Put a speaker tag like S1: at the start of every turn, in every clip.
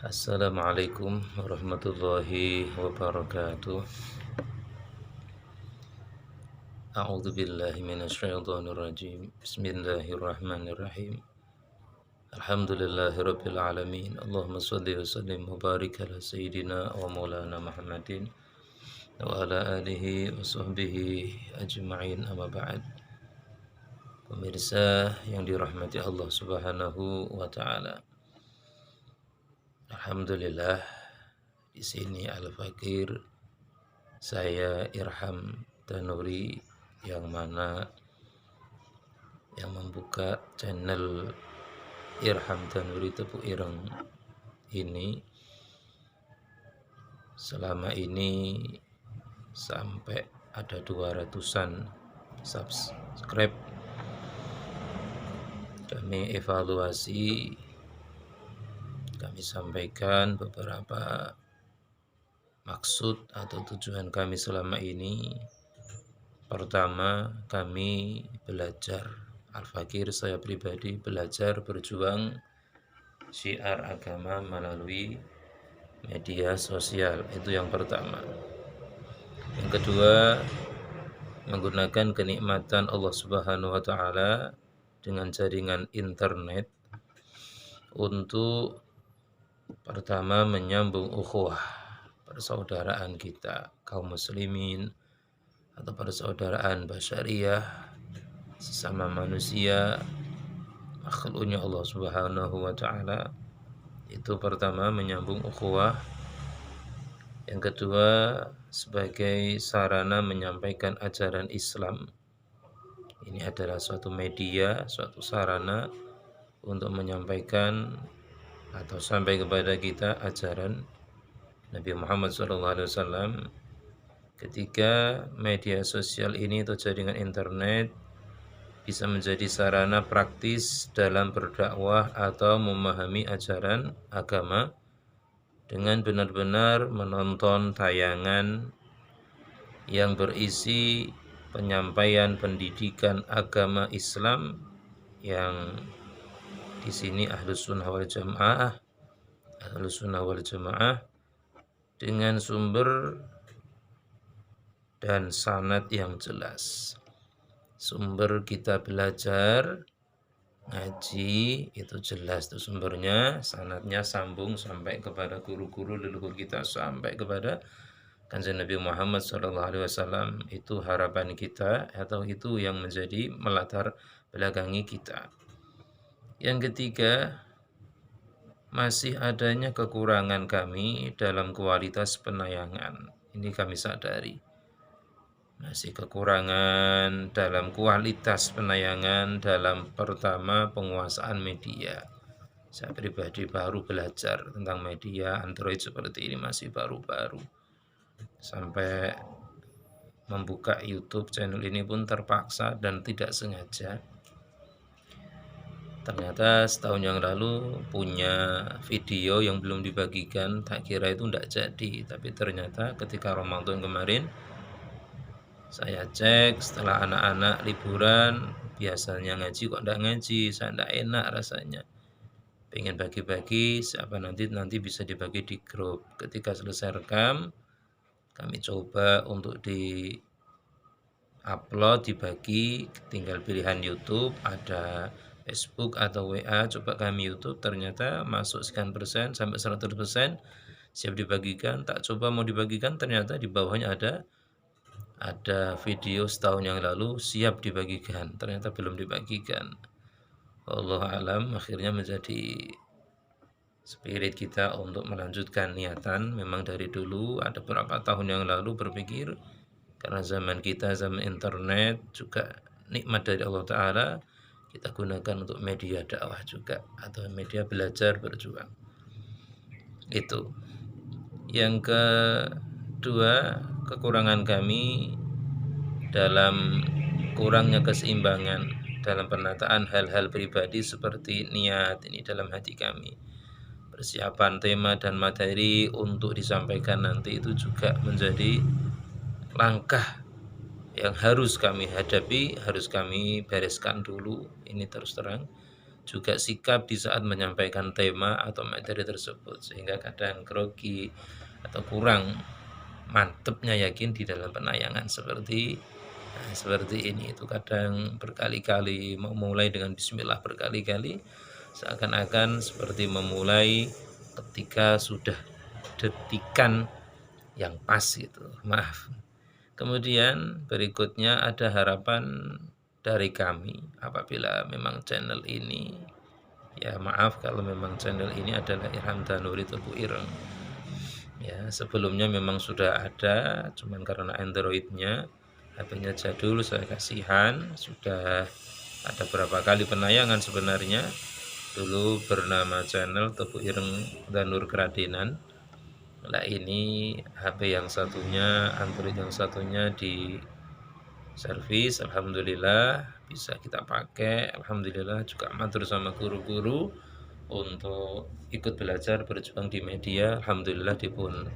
S1: Assalamualaikum warahmatullahi wabarakatuh. A'udzu billahi minasyaitonir rajim. Bismillahirrahmanirrahim. Alhamdulillahirabbil alamin. Allahumma shalli wa sallim wa barik ala sayyidina wa maulana Muhammadin wa ala alihi wa sahbihi ajma'in, amma ba'd. Pemirsa yang dirahmati Allah Subhanahu wa taala. Alhamdulillah, di sini Al-Fakir, saya Irham Tanuri, yang mana yang membuka channel Irham Tanuri Tepuk Ireng ini selama ini sampai ada 200-an subscribe. Kami evaluasi, kami sampaikan beberapa maksud atau tujuan kami selama ini. Pertama, kami belajar, Al-Fakir saya pribadi belajar berjuang syiar agama melalui media sosial. Itu yang pertama. Yang kedua, menggunakan kenikmatan Allah Subhanahu wa taala dengan jaringan internet untuk pertama menyambung ukhuwah persaudaraan kita kaum muslimin atau persaudaraan basyariyah, sesama manusia, makhluknya Allah Subhanahu wa taala. Itu pertama, menyambung ukhuwah. Yang kedua, sebagai sarana menyampaikan ajaran Islam. Ini adalah suatu media, suatu sarana untuk menyampaikan atau sampai kepada kita ajaran Nabi Muhammad SAW. Ketika media sosial ini atau jaringan internet bisa menjadi sarana praktis dalam berdakwah atau memahami ajaran agama dengan benar-benar menonton tayangan yang berisi penyampaian pendidikan agama Islam, yang di sini Ahlus Sunnah wal Jamaah dengan sumber dan sanad yang jelas. Sumber kita belajar ngaji itu jelas tuh sumbernya, sanadnya sambung sampai kepada guru-guru leluhur kita, sampai kepada Kanjeng Nabi Muhammad SAW. Itu harapan kita, atau itu yang menjadi melatar belakangi kita. Yang ketiga, masih adanya kekurangan kami dalam kualitas penayangan. Ini kami sadari. Masih kekurangan dalam kualitas penayangan dalam pertama penguasaan media. Saya pribadi baru belajar tentang media Android seperti ini, masih baru-baru. Sampai membuka YouTube channel ini pun terpaksa dan tidak sengaja. Ternyata setahun yang lalu punya video yang belum dibagikan, tak kira itu tidak jadi. Tapi ternyata ketika Ramadan kemarin saya cek, setelah anak-anak liburan, biasanya ngaji kok tidak ngaji, saya tidak enak rasanya. Pengen bagi-bagi, siapa nanti bisa dibagi di grup. Ketika selesai rekam, kami coba untuk di upload, dibagi, tinggal pilihan YouTube, ada Facebook atau WA, coba kami YouTube, ternyata masuk sekian persen sampai 100% siap dibagikan. Tak coba mau dibagikan, ternyata di bawahnya ada video setahun yang lalu siap dibagikan, ternyata belum dibagikan. Wallahu alam, akhirnya menjadi spirit kita untuk melanjutkan niatan. Memang dari dulu ada beberapa tahun yang lalu berpikir, karena zaman kita zaman internet juga nikmat dari Allah Ta'ala, kita gunakan untuk media dakwah juga, atau media belajar berjuang. Itu. Yang kedua, kekurangan kami dalam kurangnya keseimbangan dalam penataan hal-hal pribadi seperti niat ini dalam hati kami. Persiapan tema dan materi untuk disampaikan nanti itu juga menjadi langkah yang harus kami hadapi, harus kami bereskan dulu. Ini terus terang juga sikap di saat menyampaikan tema atau materi tersebut, sehingga kadang grogi atau kurang mantepnya yakin di dalam penayangan seperti ini. Itu kadang berkali-kali memulai dengan bismillah berkali-kali, seakan-akan seperti memulai ketika sudah detikan yang pas gitu. Maaf. Kemudian berikutnya ada harapan dari kami apabila memang channel ini, ya maaf kalau memang channel ini adalah Irham Danuri Tebu Ireng. Ya, sebelumnya memang sudah ada, cuman karena Androidnya HP-nya jadul, saya kasihan, sudah ada berapa kali penayangan sebenarnya. Dulu bernama channel Tebu Ireng Danur Keradenan. Nah ini HP yang satunya, Android yang satunya di servis, alhamdulillah bisa kita pakai. Alhamdulillah juga matur sama guru-guru untuk ikut belajar berjuang di media. Alhamdulillah dipun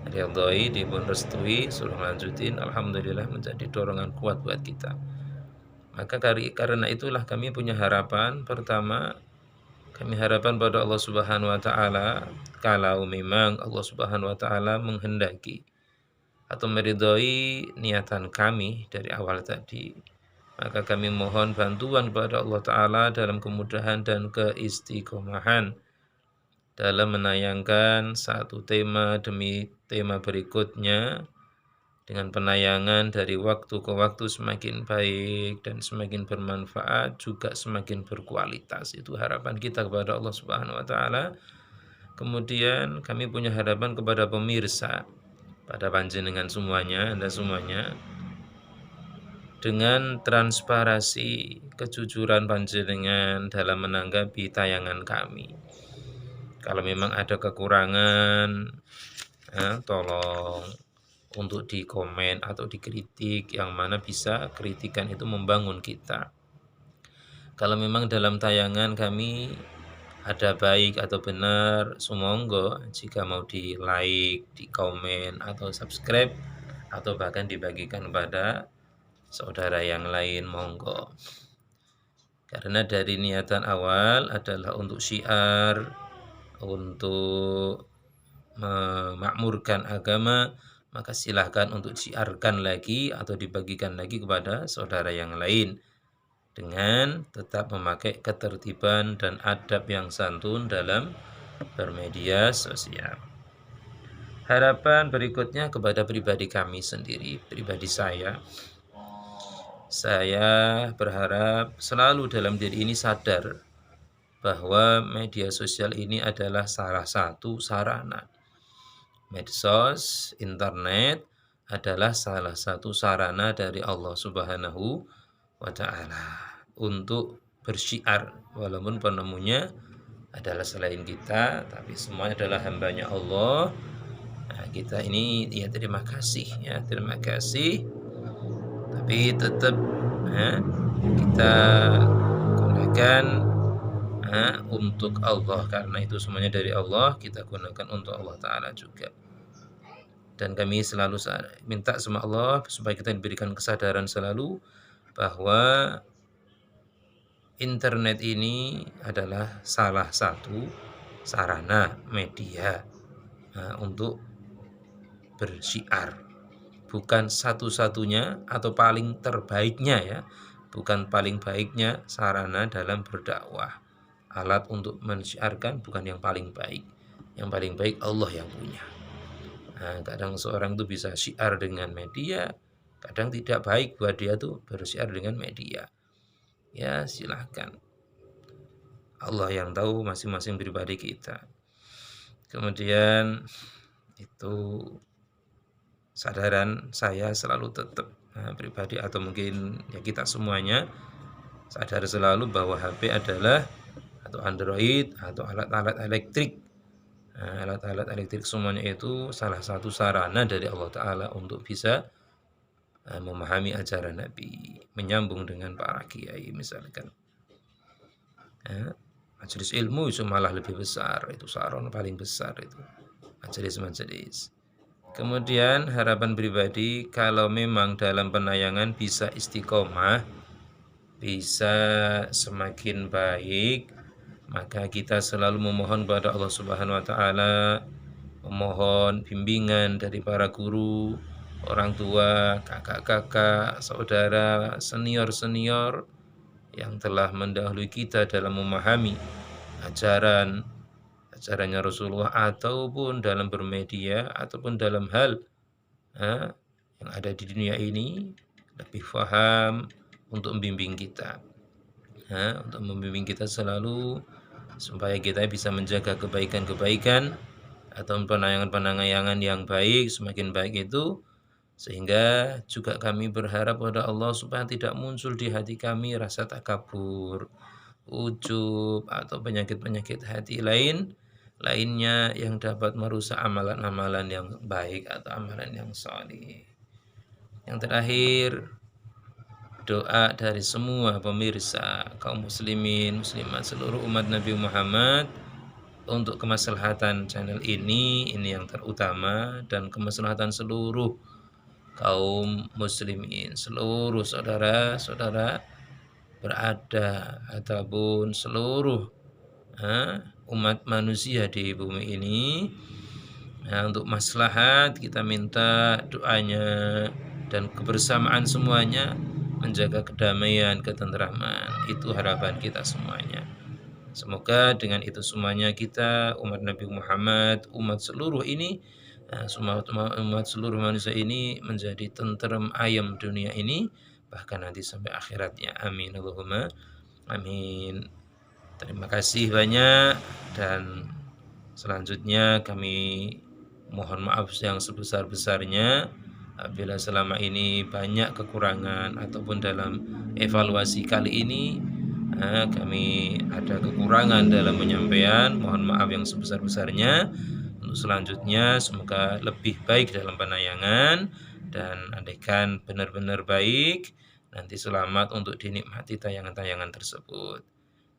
S1: ridhoi, dipun restui, suruh lanjutin. Alhamdulillah menjadi dorongan kuat buat kita. Maka karena itulah kami punya harapan. Pertama, kami harapan pada Allah Subhanahu wa taala, kalau memang Allah Subhanahu wa taala menghendaki atau meridhoi niatan kami dari awal tadi, maka kami mohon bantuan kepada Allah taala dalam kemudahan dan keistiqomahan dalam menayangkan satu tema demi tema berikutnya, dengan penayangan dari waktu ke waktu semakin baik dan semakin bermanfaat, juga semakin berkualitas. Itu harapan kita kepada Allah Subhanahu wa taala. Kemudian kami punya harapan kepada pemirsa, pada panjenengan semuanya, Anda semuanya, dengan transparansi kejujuran panjenengan dalam menanggapi tayangan kami. Kalau memang ada kekurangan, tolong untuk dikomen atau dikritik, yang mana bisa kritikan itu membangun kita. Kalau memang dalam tayangan kami ada baik atau benar, sumonggo jika mau di like, di komen atau subscribe, atau bahkan dibagikan kepada saudara yang lain, monggo. Karena dari niatan awal adalah untuk syiar, untuk memakmurkan agama, maka silahkan untuk siarkan lagi atau dibagikan lagi kepada saudara yang lain, dengan tetap memakai ketertiban dan adab yang santun dalam bermedia sosial. Harapan berikutnya kepada pribadi kami sendiri, pribadi saya berharap selalu dalam diri ini sadar bahwa media sosial ini adalah salah satu sarana. Medsos, internet adalah salah satu sarana dari Allah Subhanahu wa taala untuk bersyiar, walaupun penemunya adalah selain kita, tapi semuanya adalah hambanya Allah. Nah, kita ini ya terima kasih, tapi tetap kita gunakan untuk Allah, karena itu semuanya dari Allah, kita gunakan untuk Allah taala juga. Dan kami selalu minta sama Allah supaya kita diberikan kesadaran selalu bahwa internet ini adalah salah satu sarana media untuk bersyiar, bukan satu-satunya atau paling terbaiknya, ya, bukan paling baiknya sarana dalam berdakwah. Alat untuk mensyiarkan bukan yang paling baik. Yang paling baik Allah yang punya. Nah, kadang seorang itu bisa syiar dengan media, kadang tidak baik buat dia tuh bersyiar dengan media. Ya silahkan, Allah yang tahu masing-masing pribadi kita. Kemudian itu sadaran saya selalu tetap pribadi, atau mungkin ya kita semuanya sadar selalu bahwa HP adalah, atau Android, atau alat-alat elektrik, alat-alat elektrik semuanya itu salah satu sarana dari Allah Ta'ala untuk bisa memahami ajaran Nabi, menyambung dengan para kiai misalkan. Majelis ilmu itu malah lebih besar, itu saron paling besar itu majelis-majelis. Kemudian harapan pribadi, kalau memang dalam penayangan bisa istiqomah, bisa semakin baik, maka kita selalu memohon kepada Allah Subhanahu wa taala, memohon bimbingan dari para guru, orang tua, kakak-kakak, saudara, senior-senior yang telah mendahului kita dalam memahami ajarannya Rasulullah, ataupun dalam bermedia, ataupun dalam hal yang ada di dunia ini, lebih paham untuk membimbing kita, untuk membimbing kita selalu supaya kita bisa menjaga kebaikan-kebaikan atau pandangan-pandangan yang baik, semakin baik itu, sehingga juga kami berharap pada Allah supaya tidak muncul di hati kami rasa takabur, ujub, atau penyakit-penyakit hati lainnya yang dapat merusak amalan-amalan yang baik atau amalan yang saleh. Yang terakhir, doa dari semua pemirsa, kaum muslimin, muslimat, seluruh umat Nabi Muhammad untuk kemaslahatan channel ini yang terutama, dan kemaslahatan seluruh kaum muslimin, seluruh saudara-saudara berada ataupun seluruh umat manusia di bumi ini. Untuk maslahat kita minta doanya dan kebersamaan semuanya, menjaga kedamaian, ketentraman. Itu harapan kita semuanya. Semoga dengan itu semuanya kita, umat Nabi Muhammad, umat seluruh ini, umat seluruh manusia ini menjadi tenteram ayam dunia ini, bahkan nanti sampai akhiratnya. Amin Allahumma amin. Terima kasih banyak, dan selanjutnya kami mohon maaf yang sebesar-besarnya apabila selama ini banyak kekurangan ataupun dalam evaluasi kali ini kami ada kekurangan dalam penyampaian. Mohon maaf yang sebesar-besarnya. Untuk selanjutnya semoga lebih baik dalam penayangan, dan andaikan benar-benar baik, nanti selamat untuk dinikmati tayangan-tayangan tersebut.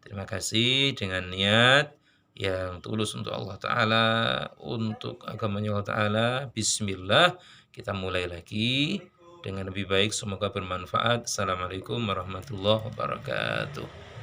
S1: Terima kasih dengan niat yang tulus untuk Allah Ta'ala, untuk agamanya Allah Ta'ala. Bismillah, kita mulai lagi dengan lebih baik. Semoga bermanfaat. Assalamualaikum warahmatullahi wabarakatuh.